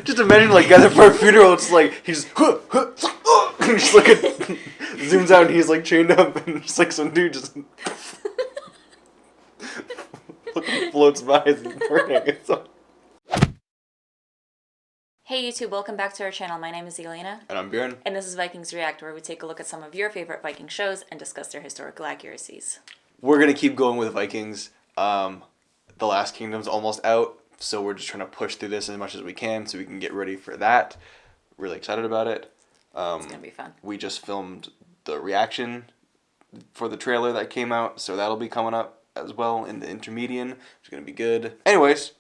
Just imagine, like, guys for a funeral, it's like, he's just like, zooms out and he's, like, chained up, and just, like, some dude just floats by as he's burning. It's like... Hey YouTube, welcome back to our channel. My name is Elena. And I'm Bjorn. And this is Vikings React, where we take a look at some of your favorite Viking shows and discuss their historical accuracies. We're going to keep going with Vikings. The Last Kingdom's almost out, so we're just trying to push through this as much as we can so we can get ready for that. Really excited about it. It's going to be fun. We just filmed the reaction for the trailer that came out, so that'll be coming up as well in the intermediate, which is going to be good. Anyways,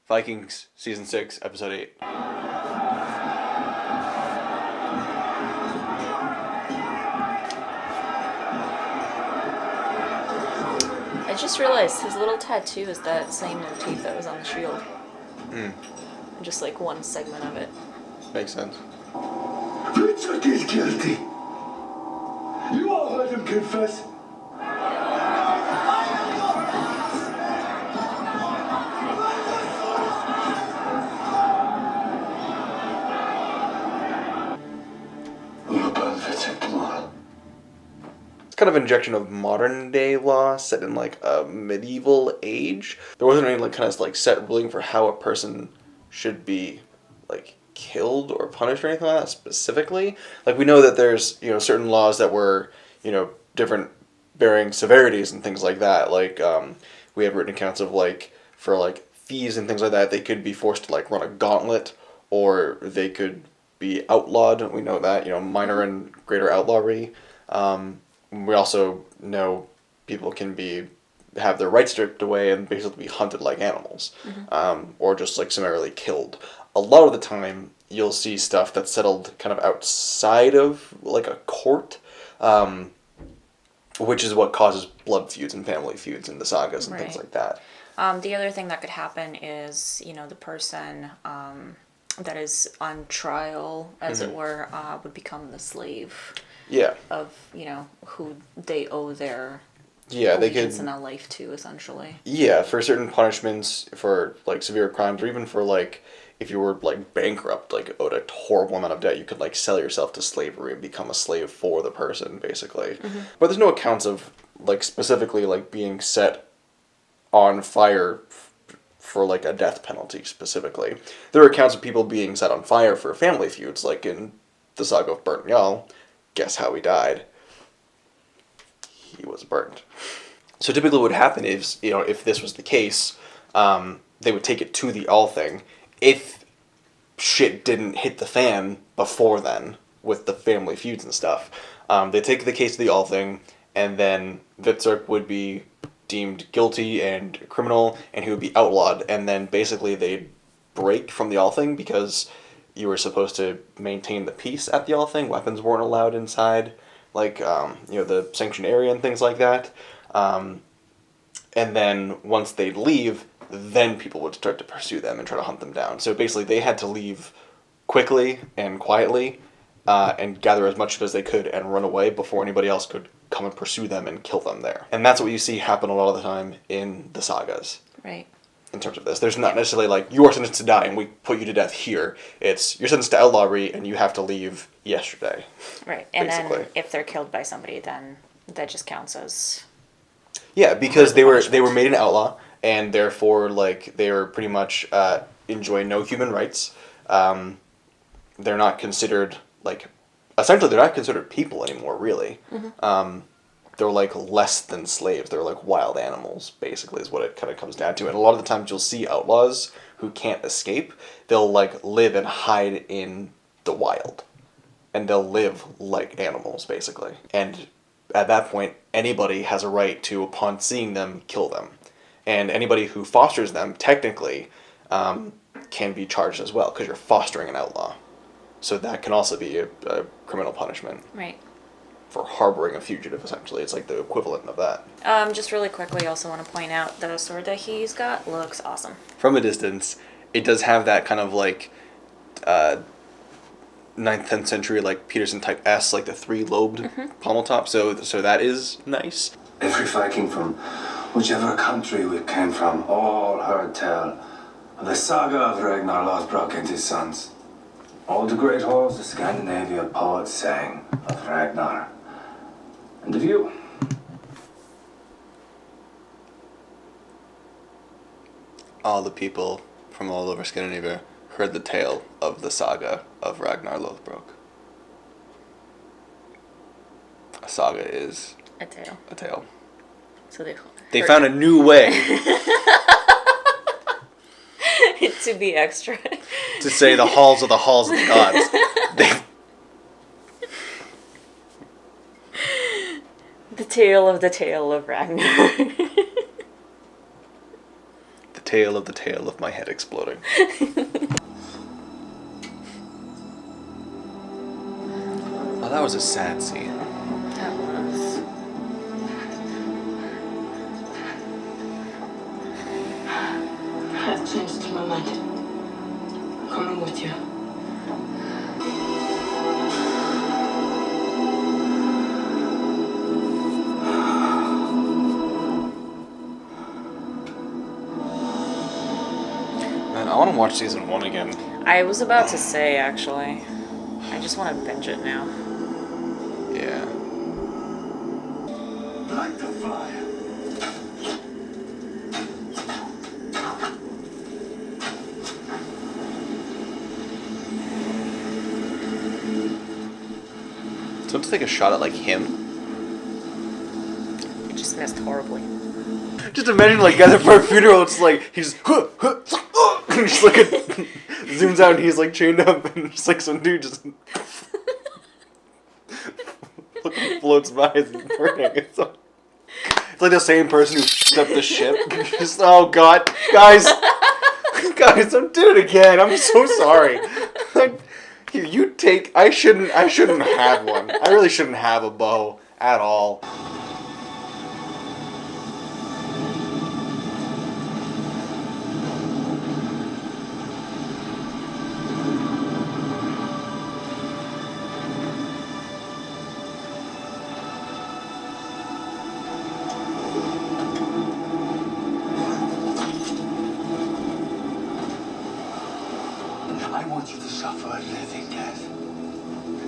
Vikings Season 6, Episode 8. I just realized his little tattoo is that same motif that was on the shield. Just like one segment of it. Makes sense. Richard is guilty. You all heard him confess. Kind of injection of modern day law set in like a medieval age. There wasn't any like kind of like set ruling for how a person should be like killed or punished or anything like that specifically. Like we know that there's, you know, certain laws that were, you know, different varying severities and things like that. Like we have written accounts of like for like thieves and things like that, they could be forced to like run a gauntlet or they could be outlawed. We know that, you know, minor and greater outlawry. We also know people can have their rights stripped away and basically be hunted like animals, or just like summarily killed. A lot of the time, you'll see stuff that's settled kind of outside of like a court, which is what causes blood feuds and family feuds in the sagas and things like that. The other thing that could happen is, you know, the person that is on trial, as it were, would become the slave. Yeah. Of, you know, who they owe their allegiance in a life to, essentially. Yeah, for certain punishments, for like severe crimes, or even for like if you were like bankrupt, like owed a horrible amount of debt, you could like sell yourself to slavery and become a slave for the person, basically. But there's no accounts of like specifically like being set on fire for like a death penalty specifically. There are accounts of people being set on fire for family feuds, like in the saga of Burnt Jarl. Guess how he died? He was burnt. So typically what would happen is, you know, if this was the case, they would take it to the Althing. If shit didn't hit the fan before then, with the family feuds and stuff, they take the case to the Althing, and then Vitzerk would be deemed guilty and criminal, and he would be outlawed, and then basically they'd break from the Althing because you were supposed to maintain the peace at the Althing. Weapons weren't allowed inside, like, you know, the sanctioned area and things like that. And then once they'd leave, then people would start to pursue them and try to hunt them down. So basically they had to leave quickly and quietly and gather as much as they could and run away before anybody else could come and pursue them and kill them there. And that's what you see happen a lot of the time in the sagas. Right. In terms of this, there's not necessarily like you are sentenced to die and we put you to death here. It's you're sentenced to outlawry and you have to leave yesterday. Right, and basically. Then if they're killed by somebody, then that just counts as because they were made an outlaw and therefore like they are pretty much enjoy no human rights. They're not considered like essentially they're not considered people anymore. Really. They're like less than slaves. They're like wild animals, basically, is what it kind of comes down to. And a lot of the times you'll see outlaws who can't escape. They'll like live and hide in the wild. And they'll live like animals, basically. And at that point, anybody has a right to, upon seeing them, kill them. And anybody who fosters them, technically, can be charged as well, because you're fostering an outlaw. So that can also be a criminal punishment. Right. For harboring a fugitive, essentially. It's like the equivalent of that. Just really quickly, I also want to point out the sword that he's got looks awesome. From a distance, it does have that kind of like 9th, 10th century like Peterson type S, like the 3-lobed pommel top. So that is nice. Every Viking from whichever country we came from all heard tell The saga of Ragnar Lothbrok and his sons. All the great halls of Scandinavia poets sang of Ragnar. And of you. All the people from all over Scandinavia heard the tale of the saga of Ragnar Lothbrok. A saga is A tale. a tale. So They found a new way to be extra. to say the halls of the gods. They, The tale of Ragnar. the tale of my head exploding. Oh, that was a sad scene. That was. I've changed my mind. I'm coming with you. Man, I want to watch season 1 again. I was about to say, actually. I just want to binge it now. Yeah. Light the fire. So to take a shot at like him. It just missed horribly. Just imagine like at for a funeral, it's like he's and just like zooms out and he's like chained up and just like some dude just fucking floats by as he's burning. It's like the same person who f***ed up the ship. Just oh god, guys, don't do it again. I'm so sorry. Like, here, you take. I shouldn't have one. I really shouldn't have a bow at all. I want you to suffer a living death.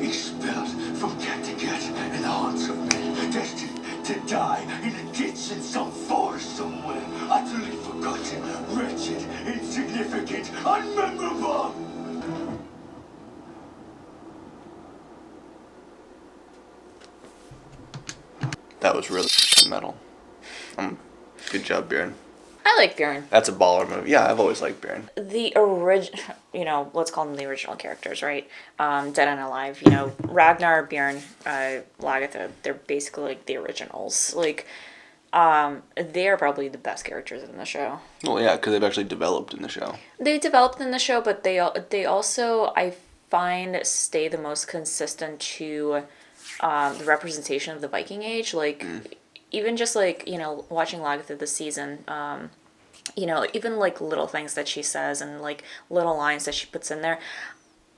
Expelled from cat to cat in the haunts of men, destined to die in a ditch in some forest somewhere, utterly forgotten, wretched, insignificant, unmemorable. That was really metal. Good job, Bjorn. I like Bjorn. That's a baller movie. Yeah, I've always liked Bjorn. The let's call them the original characters, right? Dead and Alive. Ragnar, Bjorn, Lagertha. They're basically like the originals. Like, they are probably the best characters in the show. Well, yeah, because they've actually developed in the show. They developed in the show, but they also, I find, stay the most consistent to the representation of the Viking Age. Like, even just like, watching Lagertha this season, even like little things that she says and like little lines that she puts in there,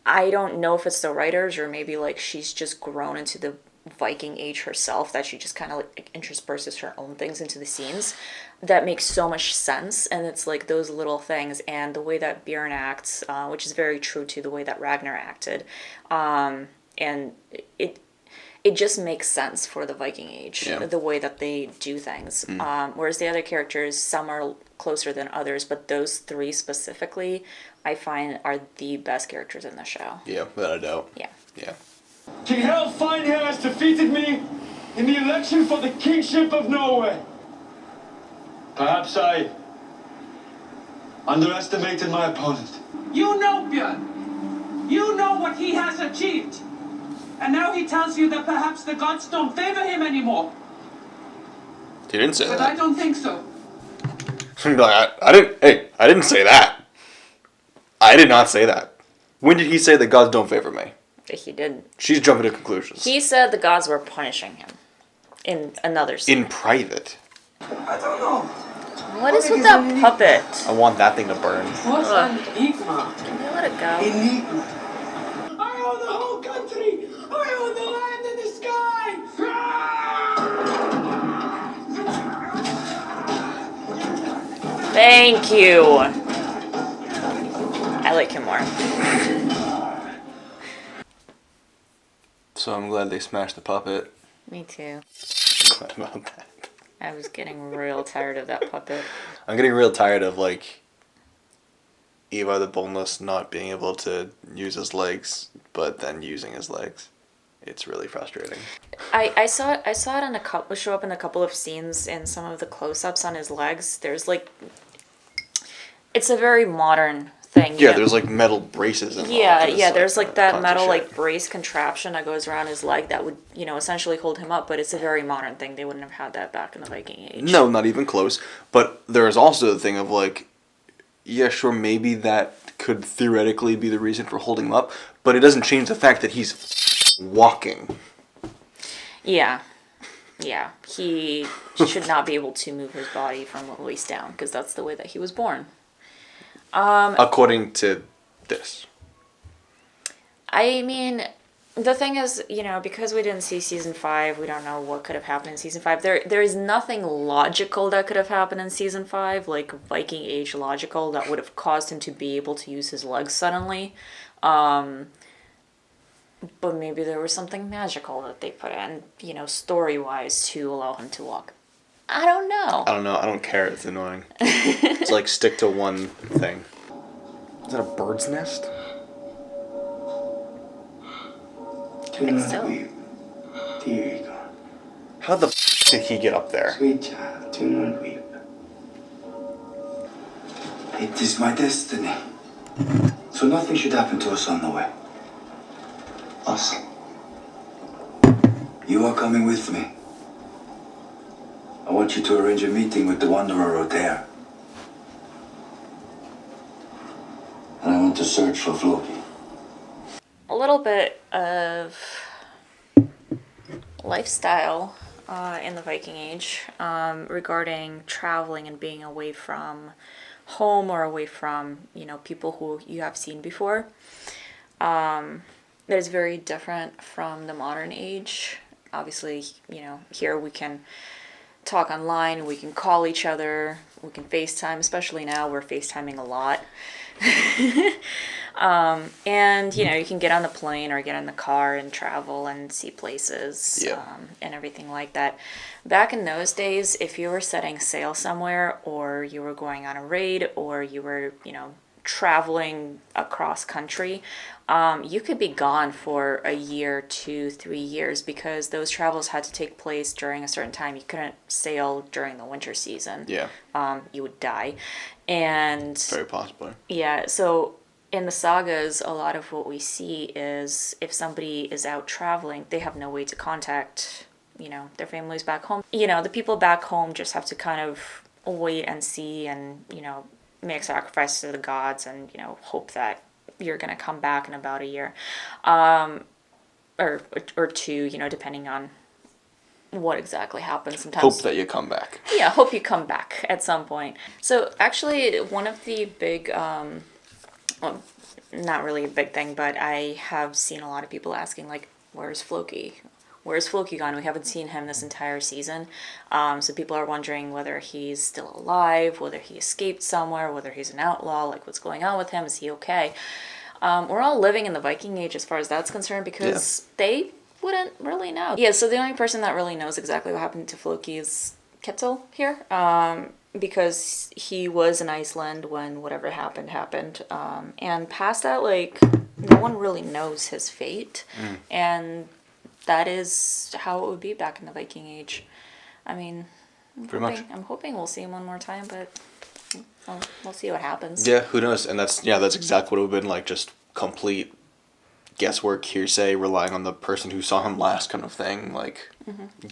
I don't know if it's the writers or maybe like she's just grown into the Viking Age herself, that she just kind of like intersperses her own things into the scenes that makes so much sense. And it's like those little things and the way that Bjorn acts, which is very true to the way that Ragnar acted, and it just makes sense for the Viking Age, the way that they do things. Whereas the other characters, some are closer than others, but those three specifically, I find are the best characters in the show. Yeah, without a doubt. Yeah. Yeah. King Hellfine here has defeated me in the election for the kingship of Norway. Perhaps I underestimated my opponent. You know, Björn. You know what he has achieved. And now he tells you that perhaps the gods don't favor him anymore. He didn't say But I that. don't think so. I didn't say that. I did not say that. When did he say the gods don't favor me? He didn't. She's jumping to conclusions. He said the gods were punishing him in another scene. In private. I don't know. What is with that puppet? I want that thing to burn. What's an enigma? Can they let it go? Enigma. I own the whole country! I own the land and the sky! Thank you. I like him more. So I'm glad they smashed the puppet. Me too. I'm glad about that. I was getting real tired of that puppet. I'm getting real tired of, like, Eva the Boneless not being able to use his legs, but then using his legs. It's really frustrating. I saw it in show up in a couple of scenes in some of the close-ups on his legs. There's like, it's a very modern thing. Yeah, there's like metal braces involved. Yeah, there's like that tons of metal shit. like brace contraption that goes around his leg that would, essentially hold him up, but it's a very modern thing. They wouldn't have had that back in the Viking Age. No, not even close. But there is also the thing of like, yeah, sure, maybe that could theoretically be the reason for holding him up, but it doesn't change the fact that he's walking. Yeah. He should not be able to move his body from the waist down, because that's the way that he was born. According to this. I mean, the thing is, because we didn't see season 5, we don't know what could have happened in season 5. There is nothing logical that could have happened in season 5, like Viking Age logical, that would have caused him to be able to use his legs suddenly. But maybe there was something magical that they put in, story-wise, to allow him to walk. I don't know. I don't care. It's annoying. It's like stick to one thing. Is that a bird's nest? Do not so. weep, dear Egon. How the did he get up there? Sweet child, do not weep. It is my destiny. So nothing should happen to us on the way. Us. You are coming with me. I want you to arrange a meeting with the Wanderer Roder. And I want to search for Floki. A little bit of lifestyle in the Viking Age regarding traveling and being away from home or away from, people who you have seen before. That is very different from the modern age. Obviously, here we can talk online, we can call each other, we can FaceTime, especially now we're FaceTiming a lot. And, you can get on the plane or get in the car and travel and see places and everything like that. Back in those days, if you were setting sail somewhere or you were going on a raid or you were, traveling across country, you could be gone for a year, 2, 3 years, because those travels had to take place during a certain time. You couldn't sail during the winter season. Yeah. You would die. And Very possibly. yeah, so in the sagas, a lot of what we see is if somebody is out traveling, they have no way to contact, their families back home. The people back home just have to kind of wait and see and, make sacrifices to the gods and, hope that you're going to come back in about a year. Or 2, depending on what exactly happens. Sometimes Hope that you come back. Yeah, hope you come back at some point. So actually, one of the big, well, not really a big thing, but I have seen a lot of people asking, like, where's Floki? Where's Floki gone? We haven't seen him this entire season. So people are wondering whether he's still alive, whether he escaped somewhere, whether he's an outlaw, like what's going on with him, is he okay? We're all living in the Viking Age as far as that's concerned because they wouldn't really know. Yeah, so the only person that really knows exactly what happened to Floki is Ketil here, because he was in Iceland when whatever happened. And past that, like, no one really knows his fate. And that is how it would be back in the Viking Age. I mean, I'm hoping we'll see him one more time, but we'll see what happens. Yeah, who knows? And that's exactly what it would have been like, just complete guesswork, hearsay, relying on the person who saw him last kind of thing, like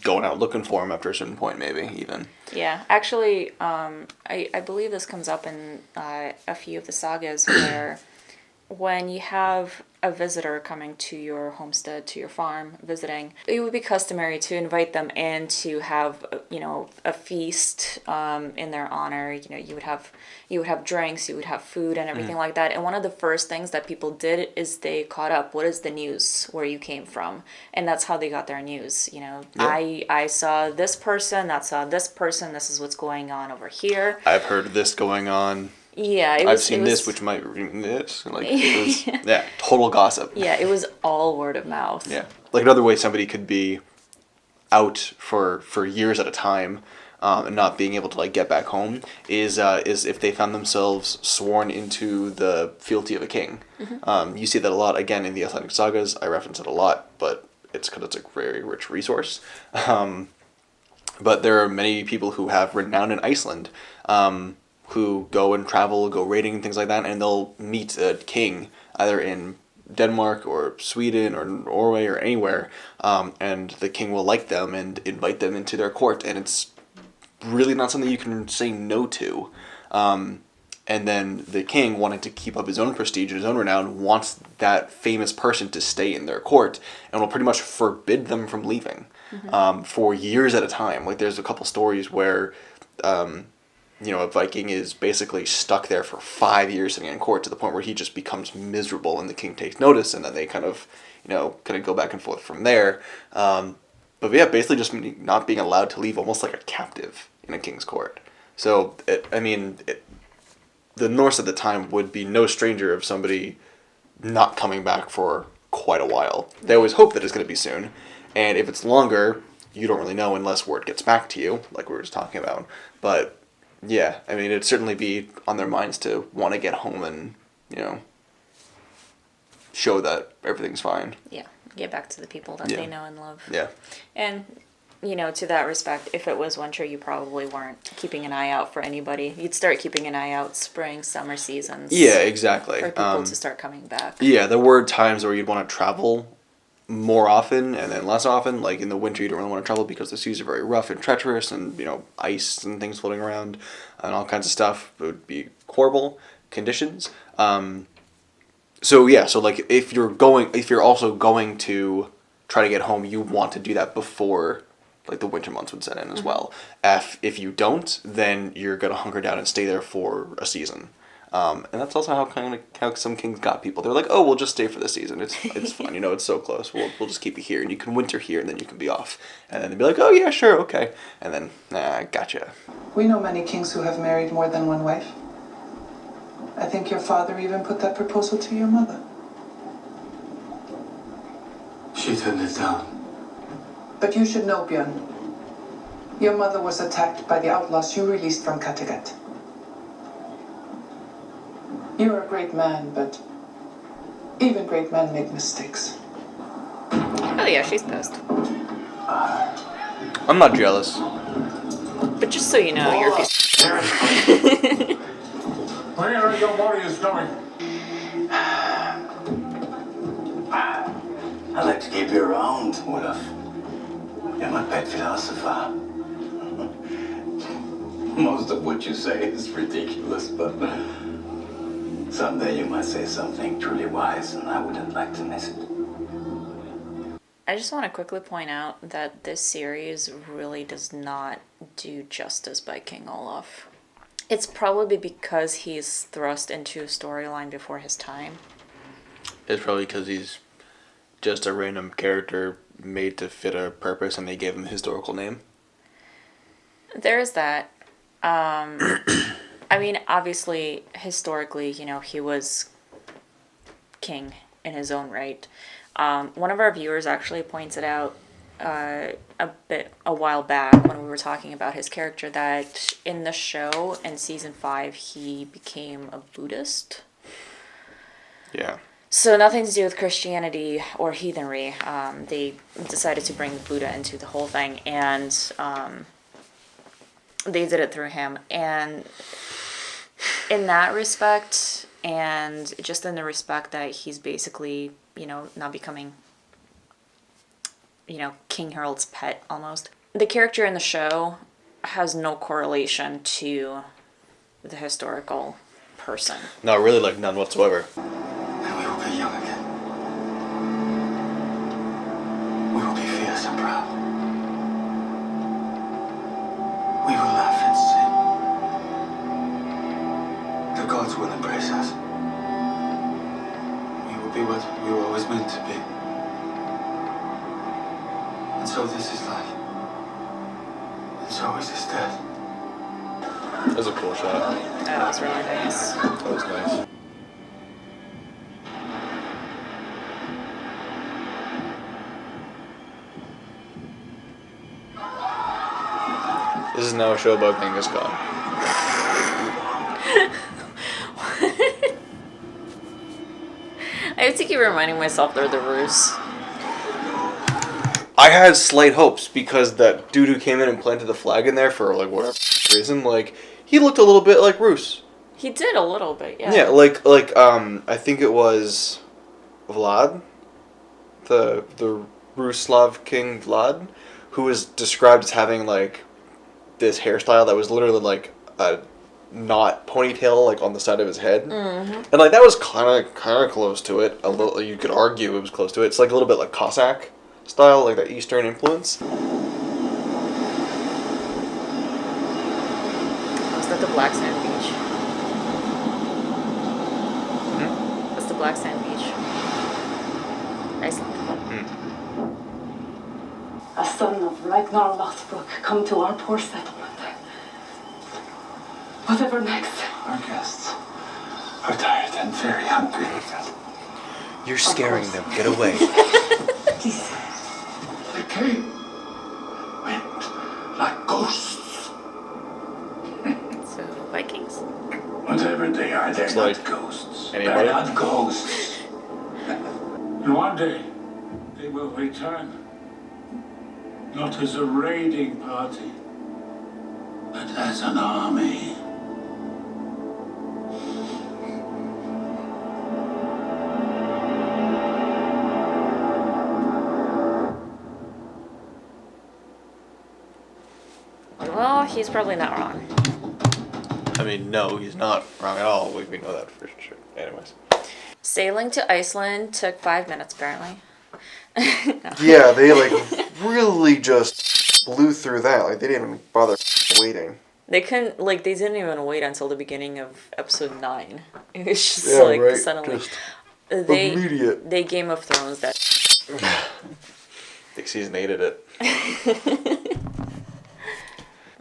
going out looking for him after a certain point, maybe even. Yeah, actually, I believe this comes up in a few of the sagas where when you have a visitor coming to your homestead, to your farm, visiting, it would be customary to invite them in to have, a feast in their honor. You would have drinks, you would have food and everything like that. And one of the first things that people did is they caught up, what is the news where you came from? And that's how they got their news. I saw this person, that saw this person, this is what's going on over here. I've heard this going on. Yeah, I've seen this, which might mean this. Like, it was, yeah, total gossip. Yeah, it was all word of mouth. Yeah. Like, another way somebody could be out for years at a time and not being able to, like, get back home is if they found themselves sworn into the fealty of a king. You see that a lot, again, in the Icelandic sagas. I reference it a lot, but it's because it's a very rich resource. But there are many people who have renown in Iceland who go and travel, go raiding and things like that, and they'll meet a king either in Denmark or Sweden or Norway or anywhere, and the king will like them and invite them into their court, and it's really not something you can say no to. And then the king, wanting to keep up his own prestige and his own renown, wants that famous person to stay in their court and will pretty much forbid them from leaving for years at a time. Like, there's a couple stories where a Viking is basically stuck there for 5 years sitting in court to the point where he just becomes miserable and the king takes notice, and then they kind of go back and forth from there. But yeah, basically just not being allowed to leave, almost like a captive in a king's court. So, the Norse at the time would be no stranger of somebody not coming back for quite a while. They always hope that it's going to be soon, and if it's longer, you don't really know unless word gets back to you, like we were just talking about. But yeah, I mean, it'd certainly be on their minds to want to get home and, show that everything's fine. Yeah, get back to the people that they know and love. Yeah. And, to that respect, if it was winter, you probably weren't keeping an eye out for anybody. You'd start keeping an eye out spring, summer seasons. Yeah, exactly. For people to start coming back. Yeah, there were times where you'd want to travel more often and then less often. Like, in the winter, you don't really want to travel because the seas are very rough and treacherous, and ice and things floating around and all kinds of stuff. It would be horrible conditions. So like, if you're also going to try to get home, you want to do that before, like, the winter months would set in as well. If you don't, then you're gonna hunker down and stay there for a season. And that's also how some kings got people. They're like, oh, we'll just stay for the season. It's fine. It's so close. We'll just keep you here, and you can winter here, and then you can be off. And then they'd be like, oh yeah, sure, okay. And then, gotcha. We know many kings who have married more than one wife. I think your father even put that proposal to your mother. She turned it down. But you should know, Björn. Your mother was attacked by the outlaws you released from Kattegat. You're a great man, but even great men make mistakes. Oh yeah, she's pissed. I'm not jealous. But just so you know, you're a piece. Where your body is going? I like to keep you around, Olaf. You're my pet philosopher. Most of what you say is ridiculous, but someday you might say something truly wise, and I wouldn't like to miss it. I just want to quickly point out that this series really does not do justice by King Olaf. It's probably because he's thrust into a storyline before his time. It's probably because he's just a random character made to fit a purpose, and they gave him a historical name. There is that. I mean, obviously, historically, he was king in his own right. One of our viewers actually pointed out a while back when we were talking about his character that in the show in season 5 he became a Buddhist. Yeah. So nothing to do with Christianity or heathenry. They decided to bring Buddha into the whole thing, and they did it through him. And in that respect, and just in the respect that he's basically, not becoming, King Harold's pet almost. The character in the show has no correlation to the historical person. No, really, like, none whatsoever. And we will be young again. We will be fierce and proud. We will laugh and sing. The gods will embrace us. We will be what we were always meant to be. And so this is life. And so is this death. That was a cool shot. That was really nice. That was nice. This is now a show about Genghis Khan. I have to keep reminding myself they're the Rus. I had slight hopes because that dude who came in and planted the flag in there for like whatever reason, like he looked a little bit like Rus. He did a little bit, yeah. Yeah, like I think it was Vlad, the Ruslav king Vlad, who was described as having like this hairstyle that was literally like a knot ponytail like on the side of his head, and like that was kind of close to it. A little, you could argue it was close to it. It's like a little bit like Cossack style, like that Eastern influence. Was that the Black Sand Beach? What's the Black Sand Beach? Iceland. A son of Ragnar Lothbrok come to our poor settlement. Whatever next? Our guests are tired and very hungry. You're scaring them. Get away. Please. They came, went like ghosts. So, Vikings. Whatever they are, they're It's not like ghosts. anybody? They're not ghosts. And one day, they will return. Not as a raiding party, but as an army. Well, he's probably not wrong. I mean, no, he's not wrong at all. We know that for sure. Anyways. Sailing to Iceland took 5 minutes, apparently. No. Yeah, they like really just blew through that. Like they didn't even bother waiting. They couldn't, like, they didn't even wait until the beginning of episode 9. It was just, Yeah, like, right. suddenly. Just They, immediate. they Game of Thrones that. I think season 8 did it.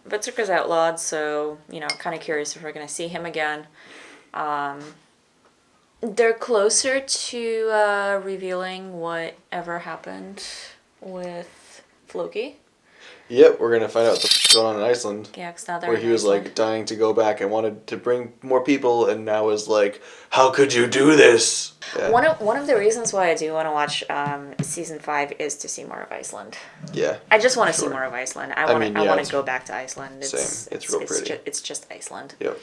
Berserker's outlawed, so, you know, kind of curious if we're going to see him again. They're closer to revealing whatever happened with Floki. Yep, we're gonna find out what's going on in Iceland. Yeah, because now they're Where in he was Iceland. like dying to go back and wanted to bring more people, and now is like, how could you do this? Yeah. One of the reasons why I do want to watch season 5 is to see more of Iceland. Yeah. I just want to see Sure. more of Iceland. I mean, want yeah, to it's- go back to Iceland. Same. It's real pretty. It's just Iceland. Yep.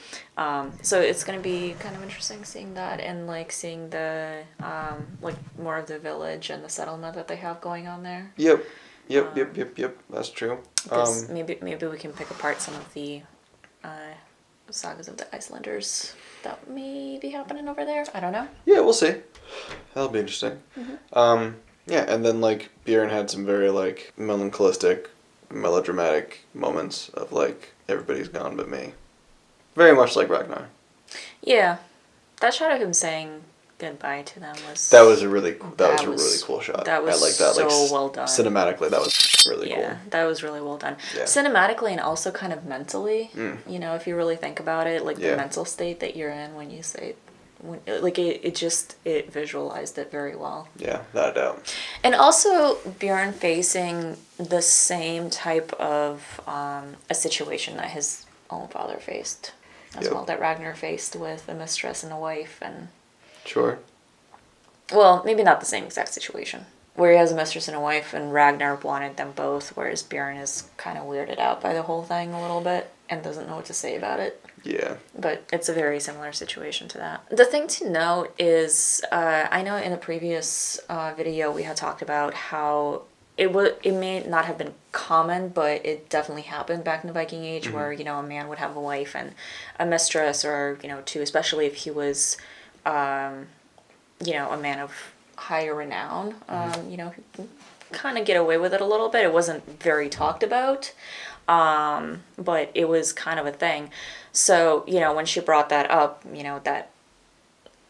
So it's gonna be kind of interesting seeing that and like seeing the like more of the village and the settlement that they have going on there. Yep. Yep. That's true. Because maybe we can pick apart some of the sagas of the Icelanders that may be happening over there. I don't know. Yeah, we'll see. That'll be interesting. Yeah, and then like Bjorn had some very like melancholistic, melodramatic moments of like everybody's gone but me. Very much like Ragnar. Yeah, that shot of him saying goodbye to them was. That was a really really cool shot. That was I like that. so Like well done. Cinematically, that was really Yeah, cool. that was really well done. Yeah. Cinematically and also kind of mentally. You know, if you really think about it, like Yeah. the mental state that you're in when you say, like it visualized it very well. Yeah, without a doubt. And also Bjorn facing the same type of a situation that his own father faced as Yep. well, that Ragnar faced with a mistress and a wife, and Sure. well, maybe not the same exact situation. Where he has a mistress and a wife, and Ragnar wanted them both, whereas Bjorn is kind of weirded out by the whole thing a little bit and doesn't know what to say about it. Yeah. But it's a very similar situation to that. The thing to note is, I know in a previous video we had talked about how it may not have been common, but it definitely happened back in the Viking Age, where, you know, a man would have a wife and a mistress, or, you know, two, especially if he was, you know, a man of higher renown. You know, he can kind of get away with it a little bit. It wasn't very talked about, but it was kind of a thing. So, you know, when she brought that up, you know, that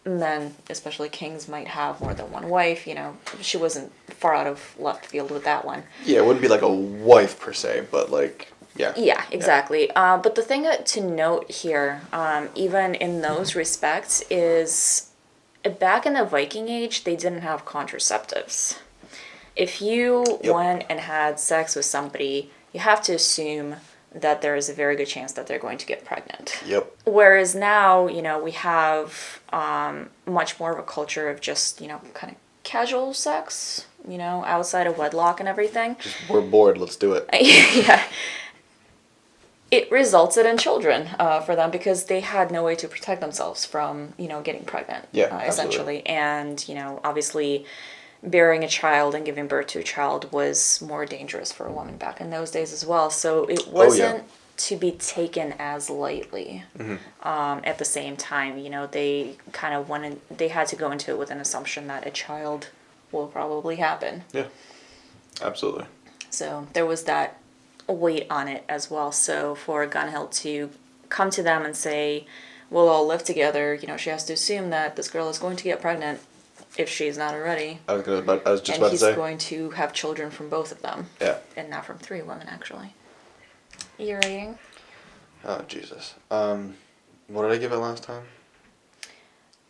men, especially kings, might have more than one wife, you know, she wasn't far out of left field with that one. Yeah, it wouldn't be like a wife per se, but like Yeah. Yeah, exactly. But the thing to note here, even in those respects, is back in the Viking Age, they didn't have contraceptives. If you went and had sex with somebody, you have to assume that there is a very good chance that they're going to get pregnant. Yep. Whereas now, we have much more of a culture of just, kind of casual sex, outside of wedlock and everything. Just, we're bored, let's do it. Yeah. It resulted in children for them because they had no way to protect themselves from, getting pregnant, essentially. And, obviously bearing a child and giving birth to a child was more dangerous for a woman back in those days as well. So it wasn't to be taken as lightly. At the same time, they kind of they had to go into it with an assumption that a child will probably happen. Yeah, absolutely. So there was that weight on it as well. So for Gunhild to come to them and say, we'll all live together, she has to assume that this girl is going to get pregnant if she's not already. I was just about to say. And he's going to have children from both of them. Yeah. And not from 3 women, actually. Your rating? Oh, Jesus. What did I give it last time?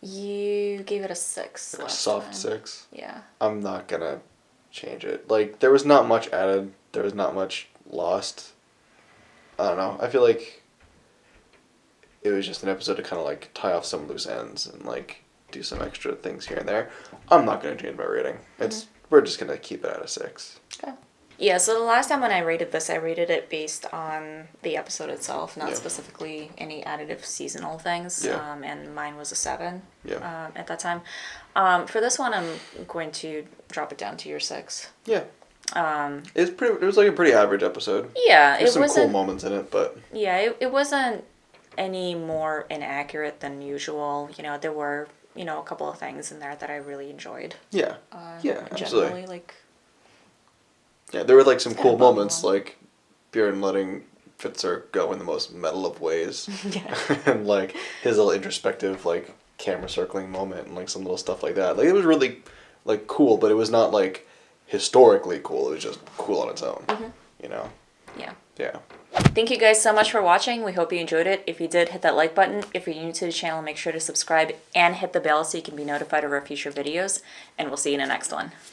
You gave it a 6 last soft time. 6? Yeah. I'm not gonna change it. Like, there was not much added. There was not much lost. I don't know. I feel like it was just an episode to kind of, like, tie off some loose ends and, like, do some extra things here and there. I'm not gonna change my rating. We're just gonna keep it at a 6. Okay. Yeah, so the last time when I rated this, I rated it based on the episode itself, not specifically any additive seasonal things. Yeah. And mine was a 7 at that time. For this one, I'm going to drop it down to your 6. Yeah. It was like a pretty average episode. Yeah, There's some cool moments in it, but... Yeah, it wasn't any more inaccurate than usual. There were, a couple of things in there that I really enjoyed. Yeah. Absolutely. Generally, like... Yeah, there were, like, some cool moments, like Bjorn letting Fitzer go in the most metal of ways. And, like, his little introspective, like, camera circling moment and, like, some little stuff like that. Like, it was really, like, cool, but it was not, like, historically cool. It was just cool on its own, Yeah. Yeah. Thank you guys so much for watching. We hope you enjoyed it. If you did, hit that like button. If you're new to the channel, make sure to subscribe and hit the bell so you can be notified of our future videos. And we'll see you in the next one.